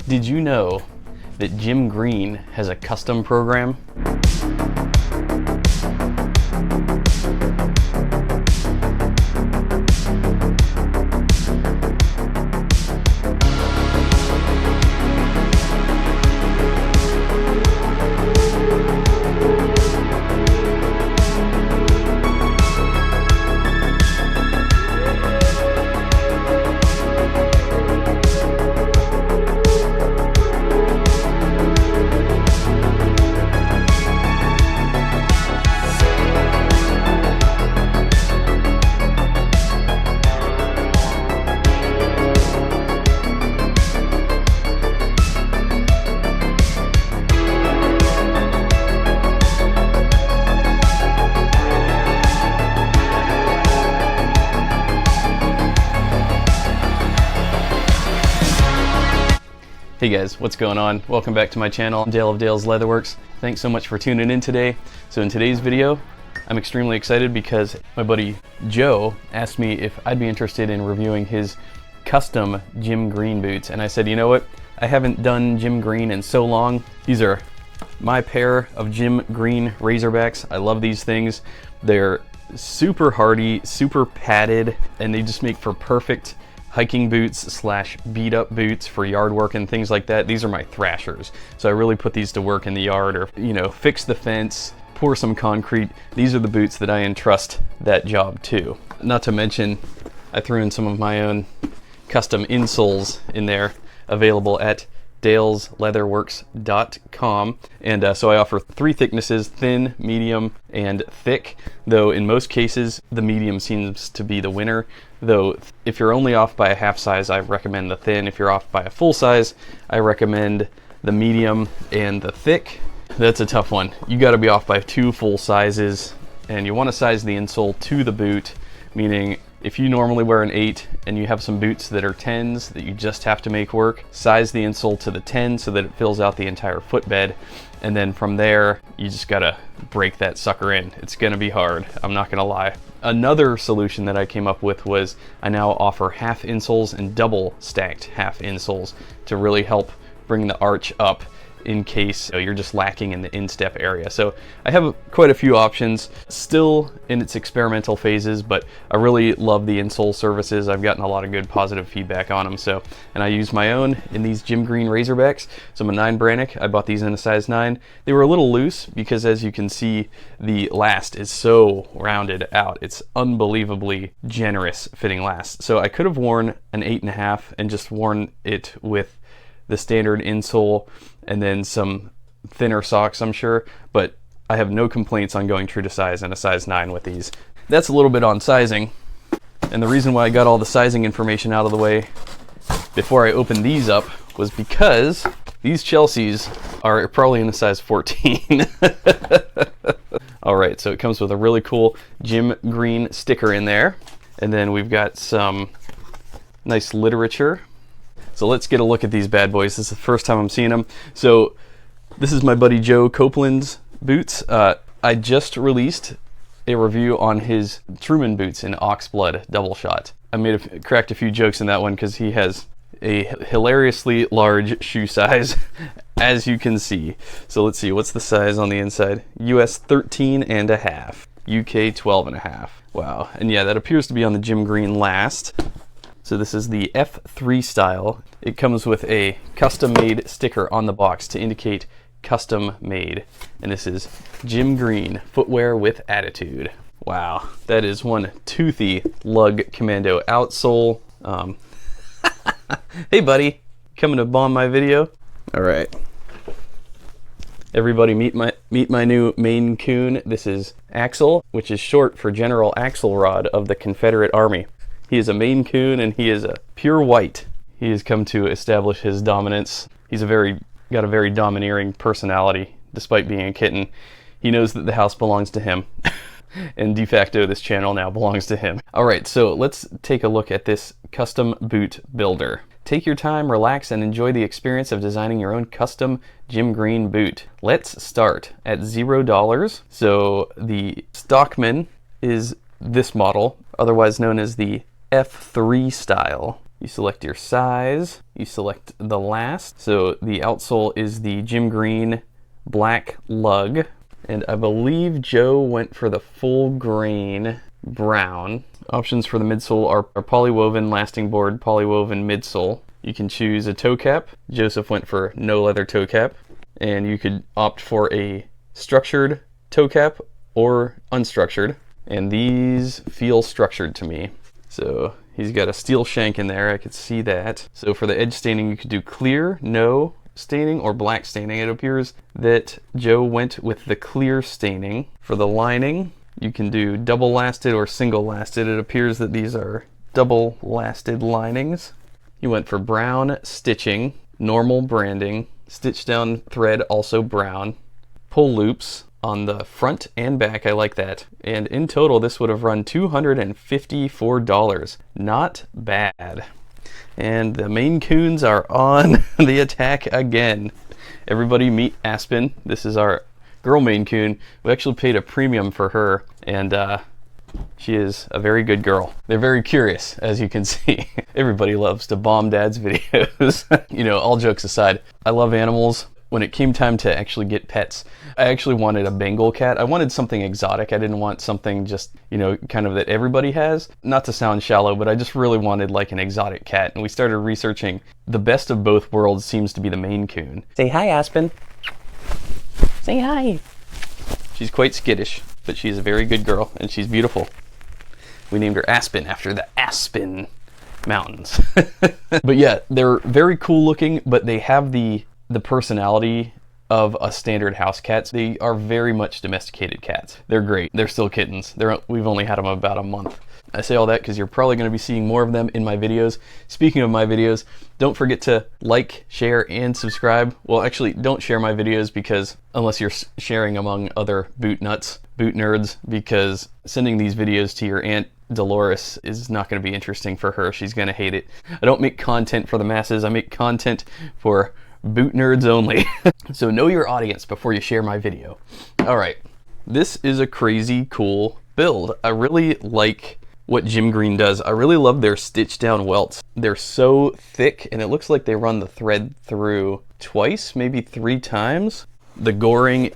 Did you know that Jim Green has a custom program? Hey guys, what's going on? Welcome back to my channel. I'm Dale of Dale's Leatherworks. Thanks so much for tuning in today. So in today's video, I'm extremely excited because my buddy Joe asked me if I'd be interested in reviewing his custom Jim Green boots. And I said, you know what? I haven't done Jim Green in so long. These are my pair of Jim Green Razorbacks. I love these things. They're super hardy, super padded, and they just make for perfect hiking boots slash beat up boots for yard work and things like that. These are my thrashers. So I really put these to work in the yard, or, you know, fix the fence, pour some concrete. These are the boots that I entrust that job to. Not to mention, I threw in some of my own custom insoles in there, available at dalesleatherworks.com. And so I offer 3 thicknesses: thin, medium, and thick, though in most cases the medium seems to be the winner. Though if you're only off by a half size, I recommend the thin. If you're off by a full size, I recommend the medium and the thick. That's a tough one. You got to be off by 2 full sizes, and you want to size the insole to the boot, meaning if you normally wear an 8 and you have some boots that are 10s that you just have to make work, size the insole to the 10 so that it fills out the entire footbed. And then from there, you just gotta break that sucker in. It's gonna be hard, I'm not gonna lie. Another solution that I came up with was I now offer half insoles and double stacked half insoles to really help bring the arch up in case you're just lacking in the instep area. So I have quite a few options, still in its experimental phases, but I really love the insole services. I've gotten a lot of good positive feedback on them. So, and I use my own in these Jim Green Razorbacks. So I'm a 9 Brannock. I bought these in a size 9. They were a little loose because, as you can see, the last is so rounded out. It's unbelievably generous fitting last. So I could have worn an 8.5 and just worn it with the standard insole and then some thinner socks, I'm sure, but I have no complaints on going true to size in a size 9 with these. That's a little bit on sizing, and the reason why I got all the sizing information out of the way before I opened these up was because these Chelseas are probably in a size 14. All right, so it comes with a really cool Jim Green sticker in there, and then we've got some nice literature. So let's get a look at these bad boys. This is the first time I'm seeing them. So this is my buddy Joe Copeland's boots. I just released a review on his Truman boots in Oxblood double shot. I cracked a few jokes in that one because he has a hilariously large shoe size, as you can see. So let's see, what's the size on the inside? US 13.5, UK 12.5. Wow, and yeah, that appears to be on the Jim Green last. So this is the F3 style. It comes with a custom made sticker on the box to indicate custom made. And this is Jim Green, footwear with attitude. Wow, that is one toothy lug commando outsole. Hey buddy, coming to bomb my video? All right. Everybody meet my new Maine Coon. This is Axel, which is short for General Axelrod of the Confederate Army. He is a Maine Coon and he is a pure white. He has come to establish his dominance. He's got a very domineering personality, despite being a kitten. He knows that the house belongs to him. And de facto, this channel now belongs to him. All right, so let's take a look at this custom boot builder. Take your time, relax, and enjoy the experience of designing your own custom Jim Green boot. Let's start at $0. So the Stockman is this model, otherwise known as the F3 style. You select your size, you select the last. So the outsole is the Jim Green black lug, and I believe Joe went for the full grain brown. Options for the midsole are polywoven lasting board, polywoven midsole. You can choose a toe cap. Joseph went for no leather toe cap, and you could opt for a structured toe cap or unstructured, and these feel structured to me. So he's got a steel shank in there, I could see that. So for the edge staining, you could do clear, no staining, or black staining. It appears that Joe went with the clear staining. For the lining, you can do double lasted or single lasted. It appears that these are double lasted linings. He went for brown stitching, normal branding, stitch down thread also brown, pull loops on the front and back. I like that. And in total, this would have run $254. Not bad. And the Maine Coons are on the attack again. Everybody meet Aspen. This is our girl Maine Coon. We actually paid a premium for her, and she is a very good girl. They're very curious, as you can see. Everybody loves to bomb Dad's videos. You know, all jokes aside, I love animals. When it came time to actually get pets, I actually wanted a Bengal cat. I wanted something exotic. I didn't want something just, you know, kind of that everybody has. Not to sound shallow, but I just really wanted like an exotic cat. And we started researching. The best of both worlds seems to be the Maine Coon. Say hi, Aspen. Say hi. She's quite skittish, but she's a very good girl, and she's beautiful. We named her Aspen after the Aspen Mountains. But yeah, they're very cool looking, but they have the personality of a standard house cat. They are very much domesticated cats. They're great. They're still kittens. We've only had them about a month. I say all that because you're probably going to be seeing more of them in my videos. Speaking of my videos, don't forget to like, share, and subscribe. Well, actually, don't share my videos because unless you're sharing among other boot nuts, boot nerds, because sending these videos to your Aunt Dolores is not going to be interesting for her. She's going to hate it. I don't make content for the masses. I make content for boot nerds only. So know your audience before you share my video. All right, this is a crazy cool build. I really like what Jim Green does. I really love their stitch down welts. They're so thick, and it looks like they run the thread through twice, maybe 3 times. The goring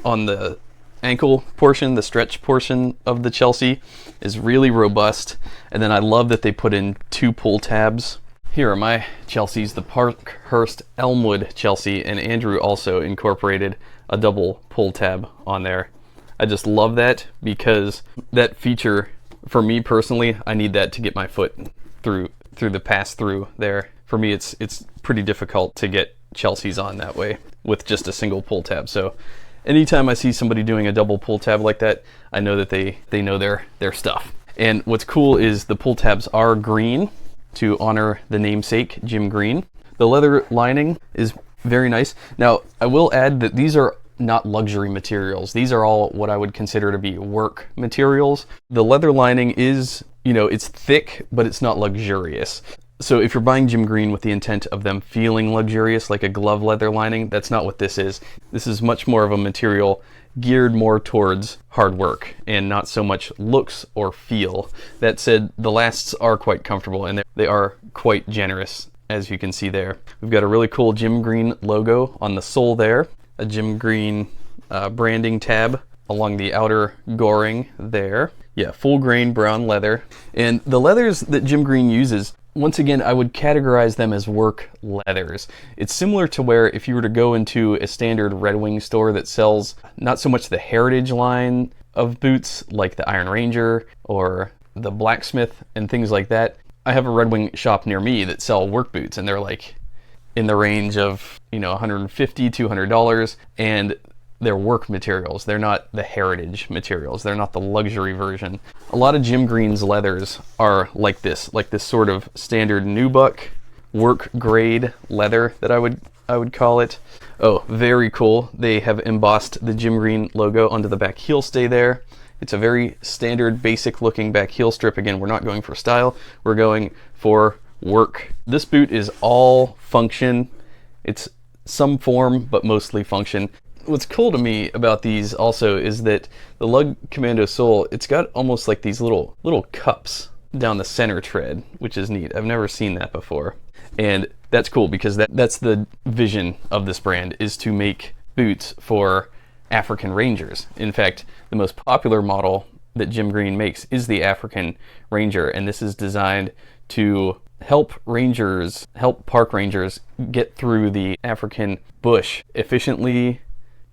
on the ankle portion, the stretch portion of the Chelsea, is really robust. And then I love that they put in 2 pull tabs. Here are my Chelseas, the Parkhurst Elmwood Chelsea, and Andrew also incorporated a double pull tab on there. I just love that because that feature, for me personally, I need that to get my foot through the pass through there. For me, it's pretty difficult to get Chelseas on that way with just a single pull tab. So anytime I see somebody doing a double pull tab like that, I know that they know their stuff. And what's cool is the pull tabs are green, to honor the namesake, Jim Green. The leather lining is very nice. Now, I will add that these are not luxury materials. These are all what I would consider to be work materials. The leather lining is, you know, it's thick, but it's not luxurious. So if you're buying Jim Green with the intent of them feeling luxurious, like a glove leather lining, that's not what this is. This is much more of a material geared more towards hard work and not so much looks or feel. That said, the lasts are quite comfortable and they are quite generous, as you can see there. We've got a really cool Jim Green logo on the sole there, a Jim Green branding tab along the outer goring there. Yeah, full grain brown leather. And the leathers that Jim Green uses, once again, I would categorize them as work leathers. It's similar to where if you were to go into a standard Red Wing store that sells not so much the heritage line of boots like the Iron Ranger or the Blacksmith and things like that. I have a Red Wing shop near me that sell work boots, and they're like in the range of, you know, $150, $200, and they're work materials. They're not the heritage materials. They're not the luxury version. A lot of Jim Green's leathers are like this sort of standard nubuck work grade leather that I would call it. Oh, very cool. They have embossed the Jim Green logo onto the back heel stay there. It's a very standard, basic looking back heel strip. Again, we're not going for style. We're going for work. This boot is all function. It's some form, but mostly function. What's cool to me about these also is that the Lug Commando sole, it's got almost like these little cups down the center tread, which is neat. I've never seen that before. And that's cool because that's the vision of this brand, is to make boots for African Rangers. In fact, the most popular model that Jim Green makes is the African Ranger, and this is designed to help park rangers get through the African bush efficiently,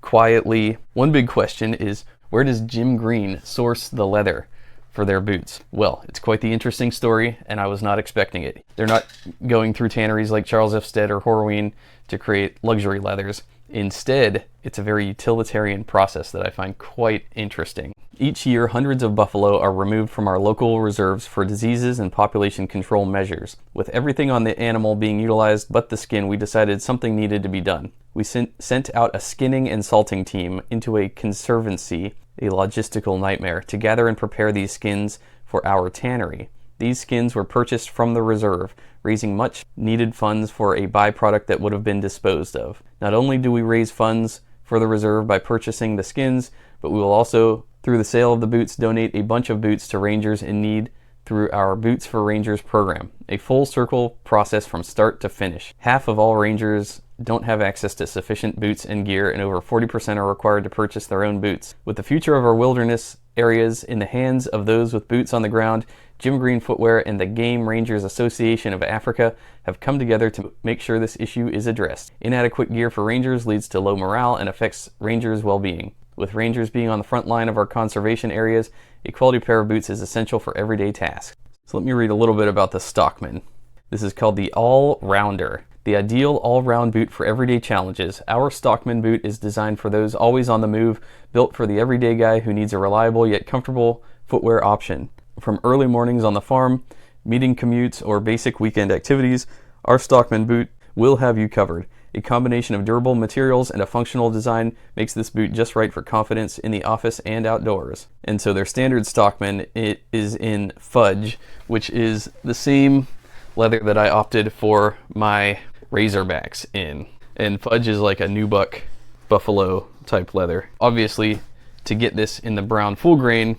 quietly. One big question is, where does Jim Green source the leather for their boots? Well, it's quite the interesting story, and I was not expecting it. They're not going through tanneries like Charles F. Stead or Horween to create luxury leathers. Instead, it's a very utilitarian process that I find quite interesting. Each year, hundreds of buffalo are removed from our local reserves for diseases and population control measures. With everything on the animal being utilized but the skin, we decided something needed to be done. We sent out a skinning and salting team into a conservancy, a logistical nightmare, to gather and prepare these skins for our tannery. These skins were purchased from the reserve, raising much needed funds for a byproduct that would have been disposed of. Not only do we raise funds for the reserve by purchasing the skins, but we will also, through the sale of the boots, donate a bunch of boots to rangers in need through our Boots for Rangers program. A full circle process from start to finish. Half of all rangers don't have access to sufficient boots and gear, and over 40% are required to purchase their own boots. With the future of our wilderness areas in the hands of those with boots on the ground, Jim Green Footwear and the Game Rangers Association of Africa have come together to make sure this issue is addressed. Inadequate gear for rangers leads to low morale and affects rangers' well-being. With rangers being on the front line of our conservation areas, a quality pair of boots is essential for everyday tasks. So let me read a little bit about the Stockman. This is called the All-Rounder. The ideal all-round boot for everyday challenges. Our Stockman boot is designed for those always on the move, built for the everyday guy who needs a reliable yet comfortable footwear option. From early mornings on the farm, meeting commutes, or basic weekend activities, our Stockman boot will have you covered. A combination of durable materials and a functional design makes this boot just right for confidence in the office and outdoors. And so their standard Stockman, it is in fudge, which is the same leather that I opted for my Razorbacks in. And fudge is like a nubuck buffalo type leather. Obviously, to get this in the brown full grain,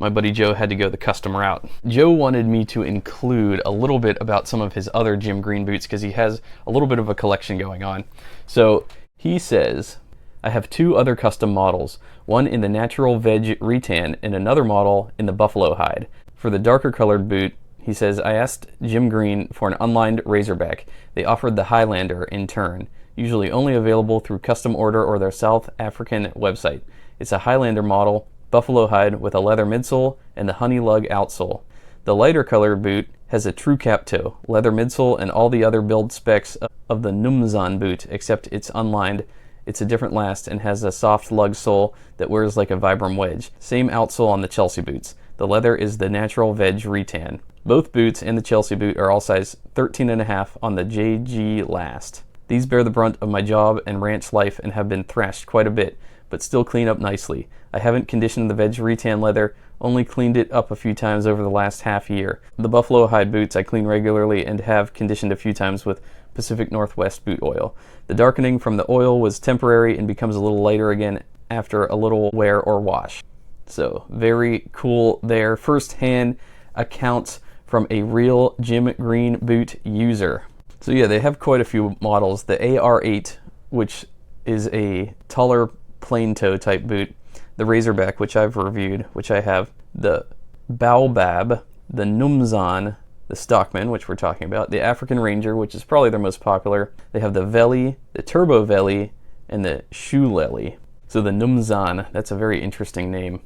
my buddy Joe had to go the custom route. Joe wanted me to include a little bit about some of his other Jim Green boots because he has a little bit of a collection going on. So he says, I have two other custom models, one in the natural veg retan and another model in the buffalo hide. For the darker colored boot, he says, I asked Jim Green for an unlined Razorback. They offered the Highlander in turn, usually only available through custom order or their South African website. It's a Highlander model, buffalo hide with a leather midsole and the honey lug outsole. The lighter colored boot has a true cap toe, leather midsole, and all the other build specs of the Numzan boot, except it's unlined. It's a different last and has a soft lug sole that wears like a Vibram wedge. Same outsole on the Chelsea boots. The leather is the natural veg retan. Both boots and the Chelsea boot are all size 13.5 on the JG last. These bear the brunt of my job and ranch life and have been thrashed quite a bit, but still clean up nicely. I haven't conditioned the veg retan leather, only cleaned it up a few times over the last half year. The buffalo hide boots I clean regularly and have conditioned a few times with Pacific Northwest boot oil. The darkening from the oil was temporary and becomes a little lighter again after a little wear or wash. So very cool there. First-hand accounts from a real Jim Green boot user. So yeah, they have quite a few models. The AR8, which is a taller plain toe type boot. The Razorback, which I've reviewed, which I have. The Baobab, the Numzan, the Stockman, which we're talking about. The African Ranger, which is probably their most popular. They have the Veli, the Turbo Veli, and the Shoeleli. So the Numzan, that's a very interesting name.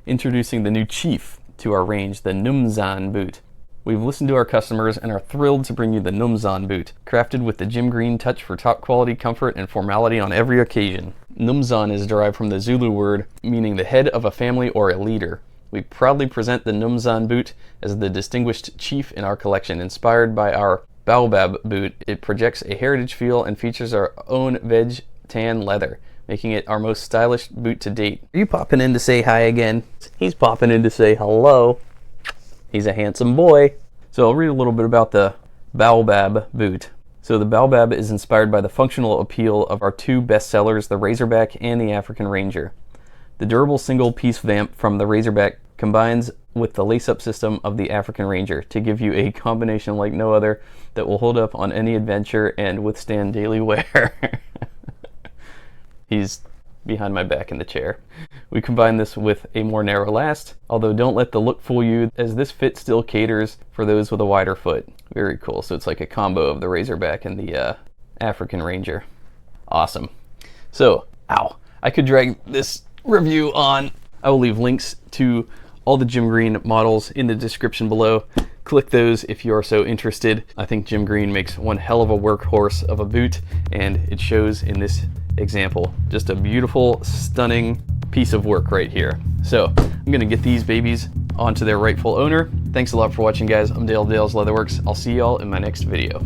Introducing the new chief to our range, the Numzan boot. We've listened to our customers and are thrilled to bring you the Numzan boot, crafted with the Jim Green touch for top quality comfort and formality on every occasion. Numzan is derived from the Zulu word meaning the head of a family or a leader. We proudly present the Numzan boot as the distinguished chief in our collection. Inspired by our Baobab boot, it projects a heritage feel and features our own veg tan leather, making it our most stylish boot to date. Are you popping in to say hi again? He's popping in to say hello. He's a handsome boy. So I'll read a little bit about the Baobab boot. So the Baobab is inspired by the functional appeal of our two bestsellers, the Razorback and the African Ranger. The durable single-piece vamp from the Razorback combines with the lace-up system of the African Ranger to give you a combination like no other that will hold up on any adventure and withstand daily wear. He's behind my back in the chair. We combine this with a more narrow last, although don't let the look fool you, as this fit still caters for those with a wider foot. Very cool. So it's like a combo of the Razorback and the African Ranger. Awesome. So, ow, I could drag this review on. I will leave links to all the Jim Green models in the description below. Click those if you are so interested. I think Jim Green makes one hell of a workhorse of a boot, and it shows in this example. Just a beautiful, stunning piece of work right here. So I'm gonna get these babies onto their rightful owner. Thanks a lot for watching, guys. I'm Dale, Dale's Leatherworks. I'll see y'all in my next video.